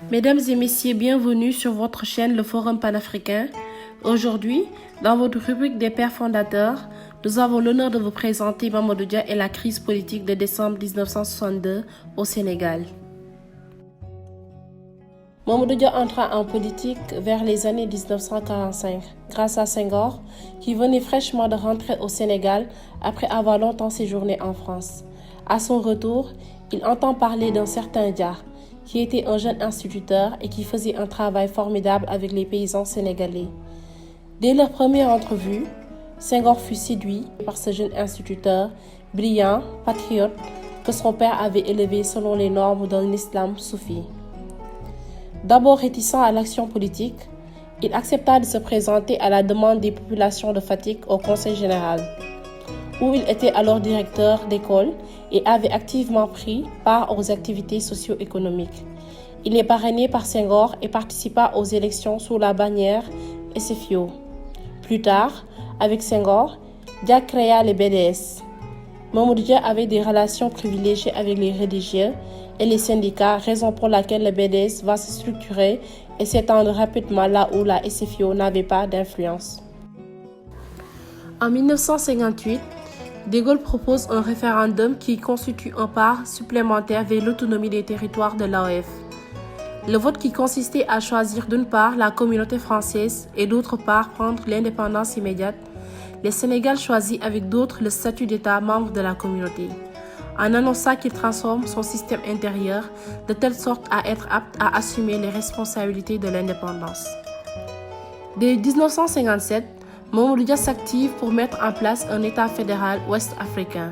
Mesdames et messieurs, bienvenue sur votre chaîne Le Forum panafricain. Aujourd'hui, dans votre rubrique des pères fondateurs, nous avons l'honneur de vous présenter Mamadou Dia et la crise politique de décembre 1962 au Sénégal. Mamadou Dia entra en politique vers les années 1945 grâce à Senghor qui venait fraîchement de rentrer au Sénégal après avoir longtemps séjourné en France. À son retour, il entend parler d'un certain Dia, qui était un jeune instituteur et qui faisait un travail formidable avec les paysans sénégalais. Dès leur première entrevue, Senghor fut séduit par ce jeune instituteur, brillant, patriote, que son père avait élevé selon les normes d'un islam soufi. D'abord réticent à l'action politique, il accepta de se présenter à la demande des populations de Fatick au Conseil général, où il était alors directeur d'école et avait activement pris part aux activités socio-économiques. Il est parrainé par Senghor et participa aux élections sous la bannière SFIO. Plus tard, avec Senghor, Dia créa les BDS. Mamadou Dia avait des relations privilégiées avec les religieux et les syndicats, raison pour laquelle le BDS va se structurer et s'étendre rapidement là où la SFIO n'avait pas d'influence. En 1958, De Gaulle propose un référendum qui constitue un pas supplémentaire vers l'autonomie des territoires de l'AOF. Le vote qui consistait à choisir d'une part la communauté française et d'autre part prendre l'indépendance immédiate, le Sénégal choisit avec d'autres le statut d'État membre de la communauté, en annonçant qu'il transforme son système intérieur de telle sorte à être apte à assumer les responsabilités de l'indépendance. Dès 1957, Mamadou Dia s'active pour mettre en place un État fédéral ouest-africain.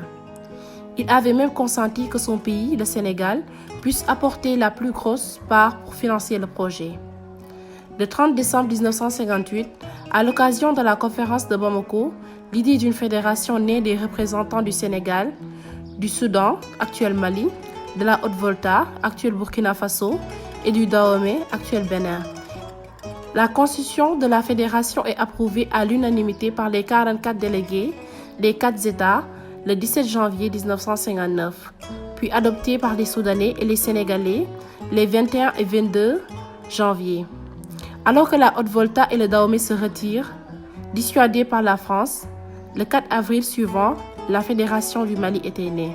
Il avait même consenti que son pays, le Sénégal, puisse apporter la plus grosse part pour financer le projet. Le 30 décembre 1958, à l'occasion de la conférence de Bamako, l'idée d'une fédération née des représentants du Sénégal, du Soudan, actuel Mali, de la Haute-Volta, actuel Burkina Faso, et du Dahomey, actuel Bénin. La constitution de la fédération est approuvée à l'unanimité par les 44 délégués des 4 États le 17 janvier 1959, puis adoptée par les Soudanais et les Sénégalais les 21 et 22 janvier. Alors que la Haute-Volta et le Dahomey se retirent, dissuadés par la France, le 4 avril suivant, la Fédération du Mali était née.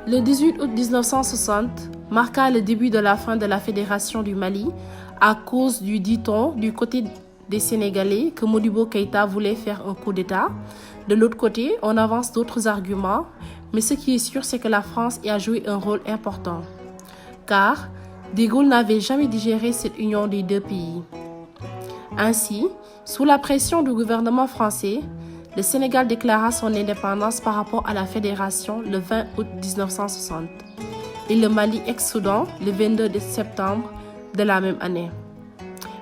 Le 18 août 1960 marqua le début de la fin de la Fédération du Mali à cause du dit-on du côté des Sénégalais que Modibo Keïta voulait faire un coup d'État. De l'autre côté, on avance d'autres arguments, mais ce qui est sûr, c'est que la France y a joué un rôle important. Car De Gaulle n'avait jamais digéré cette union des deux pays. Ainsi, sous la pression du gouvernement français, le Sénégal déclara son indépendance par rapport à la Fédération le 20 août 1960 et le Mali ex-Soudan le 22 septembre de la même année.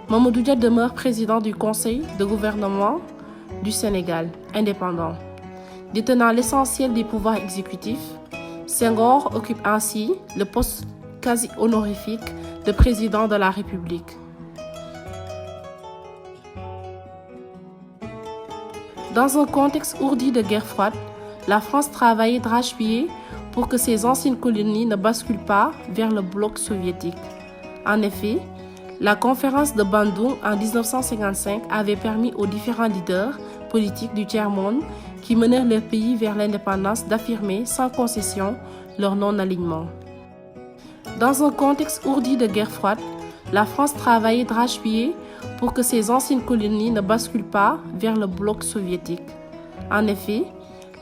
Mamadou Dia demeure président du Conseil de gouvernement du Sénégal, indépendant. Détenant l'essentiel des pouvoirs exécutifs, Senghor occupe ainsi le poste quasi honorifique de président de la République. Dans un contexte ourdi de guerre froide, la France travaillait d'arrache-pied pour que ses anciennes colonies ne basculent pas vers le bloc soviétique. En effet, la conférence de Bandung en 1955 avait permis aux différents leaders politiques du tiers-monde qui menèrent leur pays vers l'indépendance d'affirmer sans concession leur non-alignement. Dans un contexte ourdi de guerre froide, la France travaillait d'arrache-pied pour que ses anciennes colonies ne basculent pas vers le bloc soviétique. En effet,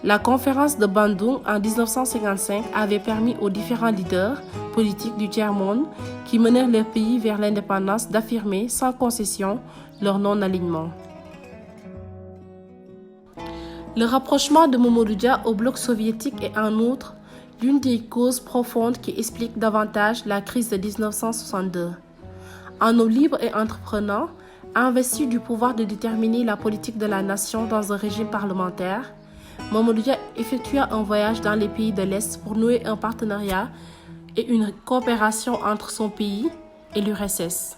la conférence de Bandung en 1955 avait permis aux différents leaders politiques du tiers-monde qui menèrent leur pays vers l'indépendance d'affirmer sans concession leur non-alignement. Le rapprochement de Mamadou Dia au bloc soviétique est en outre l'une des causes profondes qui expliquent davantage la crise de 1962. Un homme libre et entreprenant, investi du pouvoir de déterminer la politique de la nation dans un régime parlementaire, Mamadou Dia effectua un voyage dans les pays de l'Est pour nouer un partenariat et une coopération entre son pays et l'URSS.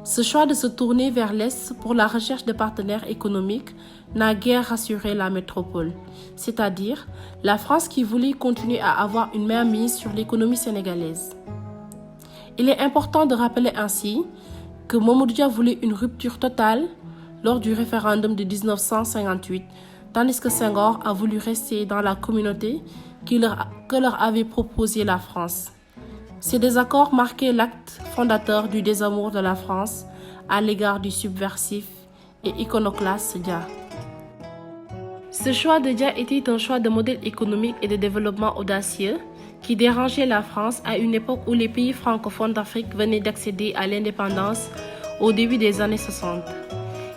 Ce choix de se tourner vers l'Est pour la recherche de partenaires économiques n'a guère rassuré la métropole, c'est-à-dire la France qui voulait continuer à avoir une main mise sur l'économie sénégalaise. Il est important de rappeler ainsi que Mamadou Dia voulait une rupture totale lors du référendum de 1958, tandis que Senghor a voulu rester dans la communauté que leur avait proposé la France. Ces désaccords marquaient l'acte fondateur du désamour de la France à l'égard du subversif et iconoclaste Dia. Ce choix de Dia était un choix de modèle économique et de développement audacieux qui dérangeait la France à une époque où les pays francophones d'Afrique venaient d'accéder à l'indépendance au début des années 60.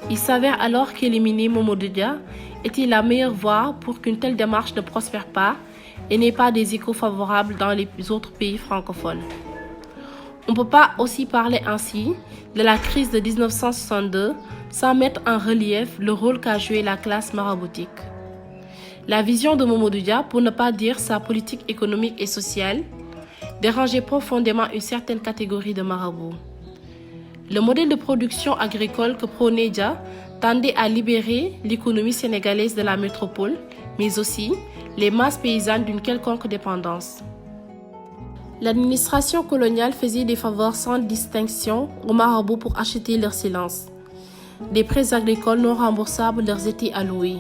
Il s'avère alors qu'éliminer Mamadou Dia était la meilleure voie pour qu'une telle démarche ne prospère pas et n'ait pas des échos favorables dans les autres pays francophones. On ne peut pas aussi parler ainsi de la crise de 1962 sans mettre en relief le rôle qu'a joué la classe maraboutique. La vision de Mamadou Dia, pour ne pas dire sa politique économique et sociale, dérangeait profondément une certaine catégorie de marabouts. Le modèle de production agricole que prônait Dia tendait à libérer l'économie sénégalaise de la métropole, mais aussi les masses paysannes d'une quelconque dépendance. L'administration coloniale faisait des faveurs sans distinction aux marabouts pour acheter leur silence. Des prêts agricoles non remboursables leur étaient alloués.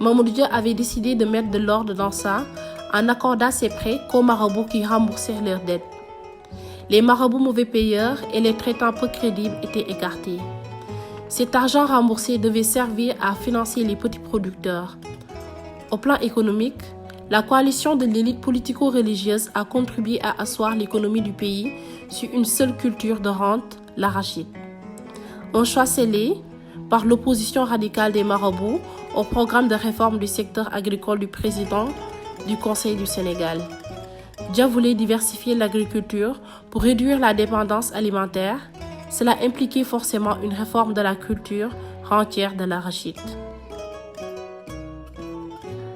Mamadou Dia avait décidé de mettre de l'ordre dans ça en accordant ces prêts qu'aux marabouts qui remboursaient leurs dettes. Les marabouts mauvais payeurs et les traitants peu crédibles étaient écartés. Cet argent remboursé devait servir à financer les petits producteurs. Au plan économique, la coalition de l'élite politico-religieuse a contribué à asseoir l'économie du pays sur une seule culture de rente, l'arachide. Un choix scellé par l'opposition radicale des marabouts au programme de réforme du secteur agricole du président du Conseil du Sénégal. Dia voulait diversifier l'agriculture pour réduire la dépendance alimentaire. Cela impliquait forcément une réforme de la culture rentière de l'arachide.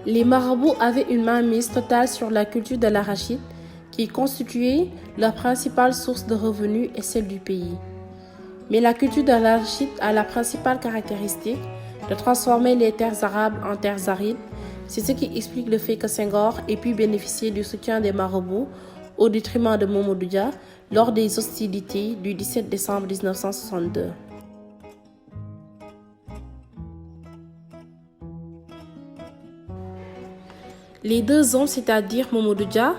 Les marabouts avaient une mainmise totale sur la culture de l'arachide qui constituait leur principale source de revenus et celle du pays. Mais la culture de l'arachide a la principale caractéristique de transformer les terres arables en terres arides. C'est ce qui explique le fait que Senghor ait pu bénéficier du soutien des marabouts au détriment de Mamadou Dia lors des hostilités du 17 décembre 1962. Les deux hommes, c'est-à-dire Mamadou Dia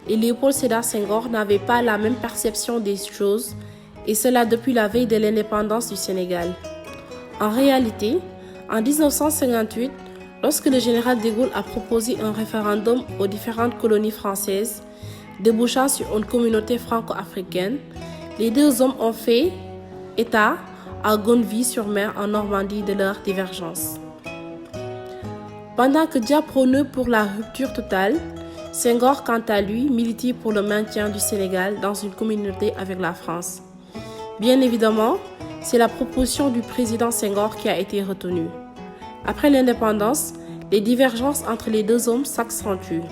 et Léopold Sédar Senghor, n'avaient pas la même perception des choses, et cela depuis la veille de l'indépendance du Sénégal. En réalité, en 1958, lorsque le général de Gaulle a proposé un référendum aux différentes colonies françaises, débouchant sur une communauté franco-africaine, les deux hommes ont fait état à Gonneville-sur-Mer en Normandie de leur divergence. Pendant que Dia prônait pour la rupture totale, Senghor, quant à lui, militait pour le maintien du Sénégal dans une communauté avec la France. Bien évidemment, c'est la proposition du président Senghor qui a été retenue. Après l'indépendance, les divergences entre les deux hommes s'accentuent.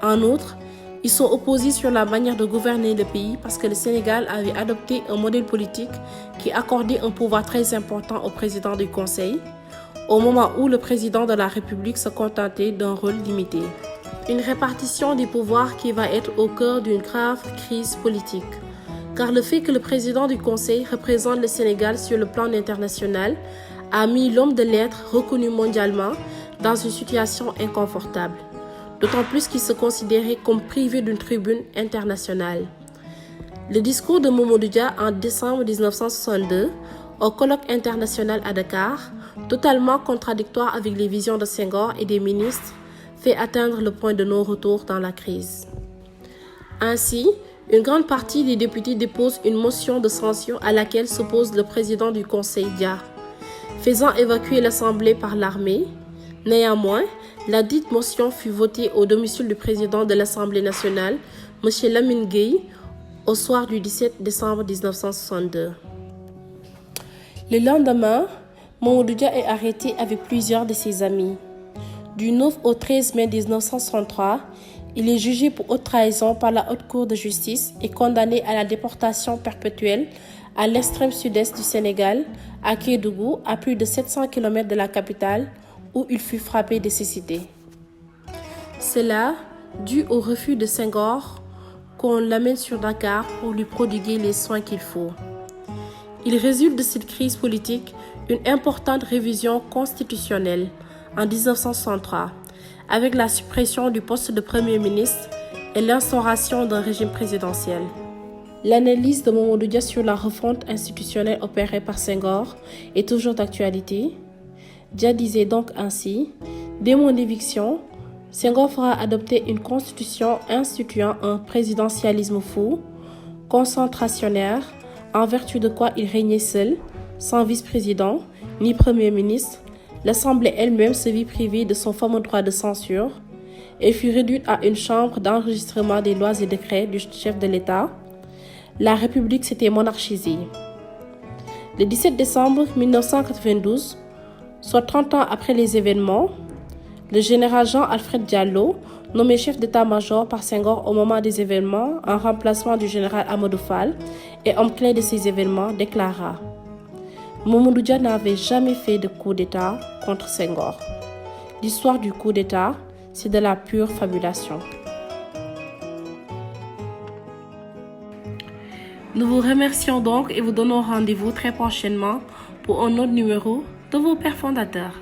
En outre, ils sont opposés sur la manière de gouverner le pays parce que le Sénégal avait adopté un modèle politique qui accordait un pouvoir très important au président du Conseil, au moment où le président de la République se contentait d'un rôle limité. Une répartition des pouvoirs qui va être au cœur d'une grave crise politique. Car le fait que le président du Conseil représente le Sénégal sur le plan international a mis l'homme de lettres reconnu mondialement dans une situation inconfortable, d'autant plus qu'il se considérait comme privé d'une tribune internationale. Le discours de Mamadou Dia en décembre 1962 au colloque international à Dakar, totalement contradictoire avec les visions de Senghor et des ministres, fait atteindre le point de non-retour dans la crise. Ainsi, une grande partie des députés déposent une motion de censure à laquelle s'oppose le président du Conseil Dia, faisant évacuer l'Assemblée par l'armée. Néanmoins, la dite motion fut votée au domicile du président de l'Assemblée nationale, M. Lamine Gueye, au soir du 17 décembre 1962. Le lendemain, Mamadou Dia est arrêté avec plusieurs de ses amis. Du 9 au 13 mai 1963, il est jugé pour haute trahison par la Haute Cour de justice et condamné à la déportation perpétuelle à l'extrême sud-est du Sénégal, à Kédougou, à plus de 700 km de la capitale, où il fut frappé de cécité. Cela dû au refus de Senghor qu'on l'amène sur Dakar pour lui prodiguer les soins qu'il faut. Il résulte de cette crise politique une importante révision constitutionnelle en 1963, avec la suppression du poste de Premier ministre et l'instauration d'un régime présidentiel. L'analyse de Mamadou Dia sur la refonte institutionnelle opérée par Senghor est toujours d'actualité. Dia disait donc ainsi: « Dès mon éviction, Senghor fera adopter une constitution instituant un présidentialisme fou, concentrationnaire, en vertu de quoi il régnait seul, sans vice-président, ni premier ministre. L'Assemblée elle-même se vit privée de son fameux droit de censure et fut réduite à une chambre d'enregistrement des lois et décrets du chef de l'État. La République s'était monarchisée. » Le 17 décembre 1992, soit 30 ans après les événements, le général Jean-Alfred Diallo, nommé chef d'état-major par Senghor au moment des événements en remplacement du général Amadou Fall et homme clé de ces événements, déclara: « Mamadou Dia n'avait jamais fait de coup d'état contre Senghor. L'histoire du coup d'état, c'est de la pure fabulation. » Nous vous remercions donc et vous donnons rendez-vous très prochainement pour un autre numéro de vos pères fondateurs.